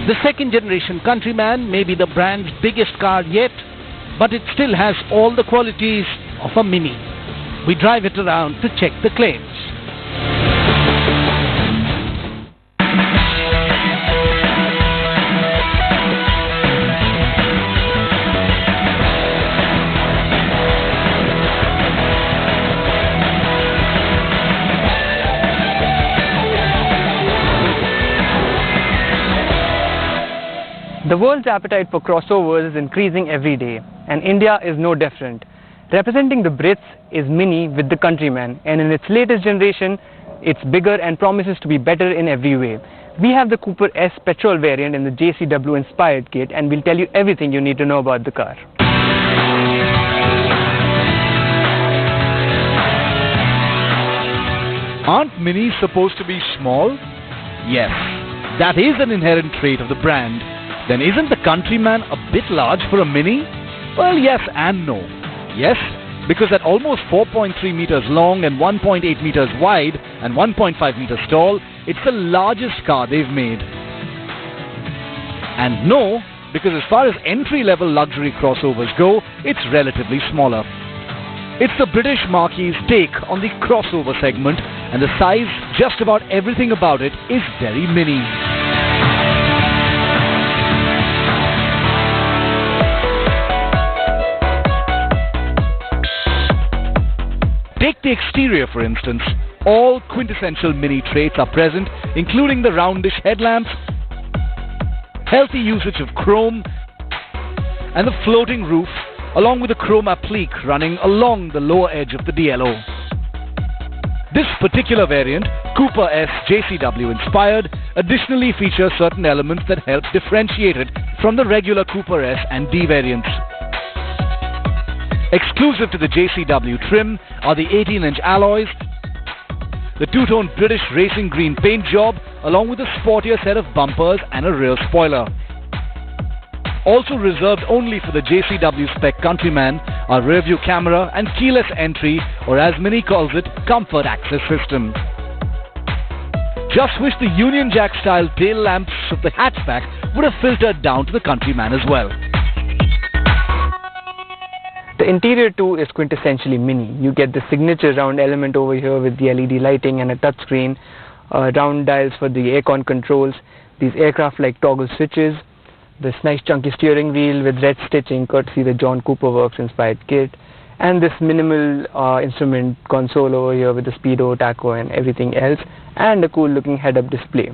The second generation Countryman may be the brand's biggest car yet, but it still has all the qualities of a Mini. We drive it around to check the claims. The world's appetite for crossovers is increasing every day, and India is no different. Representing the Brits is Mini with the Countryman, and in its latest generation, it's bigger and promises to be better in every way. We have the Cooper S petrol variant in the JCW inspired kit, and we'll tell you everything you need to know about the car. Aren't Minis supposed to be small? Yes, that is an inherent trait of the brand. Then isn't the Countryman a bit large for a Mini? Well, yes and no. Yes, because at almost 4.3 meters long and 1.8 meters wide and 1.5 meters tall, it's the largest car they've made. And no, because as far as entry-level luxury crossovers go, it's relatively smaller. It's the British marquee's take on the crossover segment, and the size, just about everything about it, is very mini. Take the exterior, for instance. All quintessential Mini traits are present, including the roundish headlamps, healthy usage of chrome, and the floating roof, along with the chrome applique running along the lower edge of the DLO. This particular variant, Cooper S JCW inspired, additionally features certain elements that help differentiate it from the regular Cooper S and D variants. Exclusive to the JCW trim are the 18-inch alloys, the two-tone British racing green paint job, along with a sportier set of bumpers and a rear spoiler. Also reserved only for the JCW spec Countryman are rear-view camera and keyless entry, or as Mini calls it, comfort access system. Just wish the Union Jack-style tail lamps of the hatchback would have filtered down to the Countryman as well. The interior too is quintessentially Mini. You get the signature round element over here with the LED lighting and a touchscreen, round dials for the aircon controls, these aircraft-like toggle switches, this nice chunky steering wheel with red stitching courtesy the John Cooper Works inspired kit, and this minimal instrument console over here with the speedo, tacho and everything else, and a cool looking head-up display.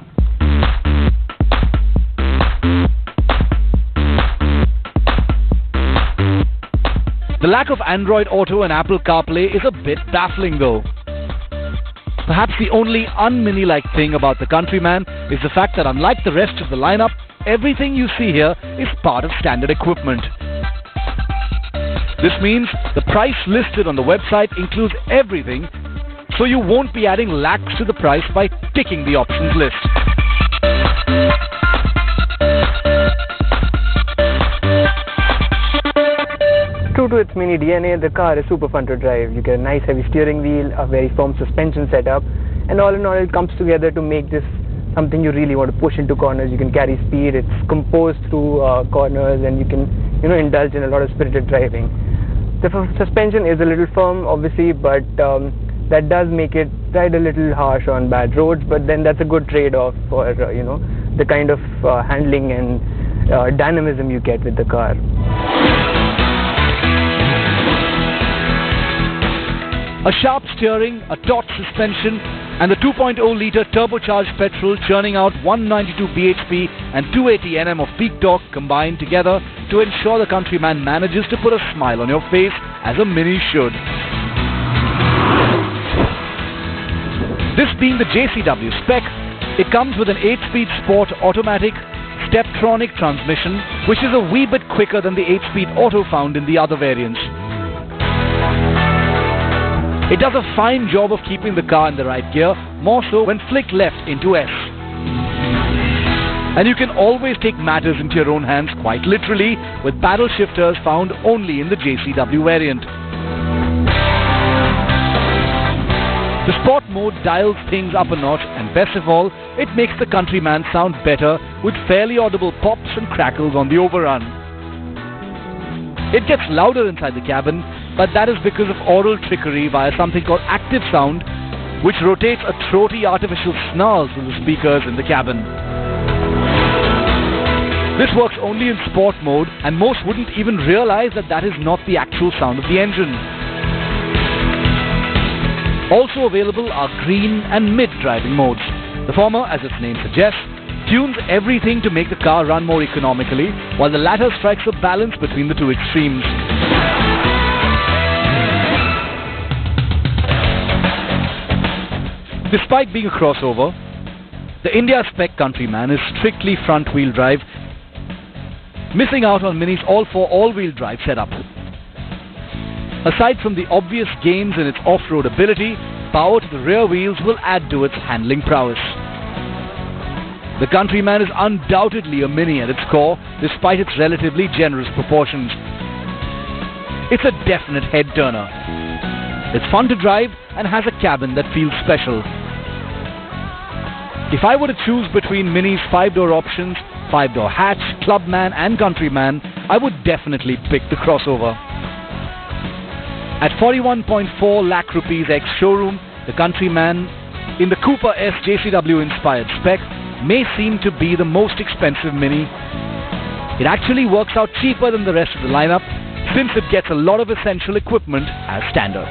The lack of Android Auto and Apple CarPlay is a bit baffling though. Perhaps the only un-Mini-like thing about the Countryman is the fact that unlike the rest of the lineup, everything you see here is part of standard equipment. This means the price listed on the website includes everything, so you won't be adding lakhs to the price by ticking the options list. True to its Mini DNA, the car is super fun to drive. You get a nice heavy steering wheel, a very firm suspension setup, and all in all it comes together to make this something you really want to push into corners. You can carry speed, it's composed through corners, and you can indulge in a lot of spirited driving. The suspension is a little firm obviously, but that does make it ride a little harsh on bad roads, but then that's a good trade-off for the kind of handling and dynamism you get with the car. A sharp steering, a taut suspension, and the 2.0-litre turbocharged petrol churning out 192 bhp and 280 Nm of peak torque combined together to ensure the Countryman manages to put a smile on your face as a Mini should. This being the JCW spec, it comes with an 8-speed sport automatic Steptronic transmission, which is a wee bit quicker than the 8-speed auto found in the other variants. It does a fine job of keeping the car in the right gear, more so when flicked left into S. And you can always take matters into your own hands quite literally with paddle shifters found only in the JCW variant. The Sport mode dials things up a notch, and best of all, it makes the Countryman sound better with fairly audible pops and crackles on the overrun. It gets louder inside the cabin, but that is because of oral trickery via something called active sound, which rotates a throaty artificial snarl through the speakers in the cabin. This works only in Sport mode, and most wouldn't even realize that that is not the actual sound of the engine. Also available are green and mid driving modes. The former, as its name suggests, tunes everything to make the car run more economically, while the latter strikes a balance between the two extremes. Despite being a crossover, the India spec Countryman is strictly front-wheel drive, missing out on Mini's all-4 all-wheel drive setup. Aside from the obvious gains in its off-road ability, power to the rear wheels will add to its handling prowess. The Countryman is undoubtedly a Mini at its core, despite its relatively generous proportions. It's a definite head-turner. It's fun to drive and has a cabin that feels special. If I were to choose between Mini's 5-door options, 5-door hatch, Clubman and Countryman, I would definitely pick the crossover. At 41.4 lakh rupees ex-showroom, the Countryman, in the Cooper S JCW-inspired spec, may seem to be the most expensive Mini. It actually works out cheaper than the rest of the lineup, since it gets a lot of essential equipment as standard.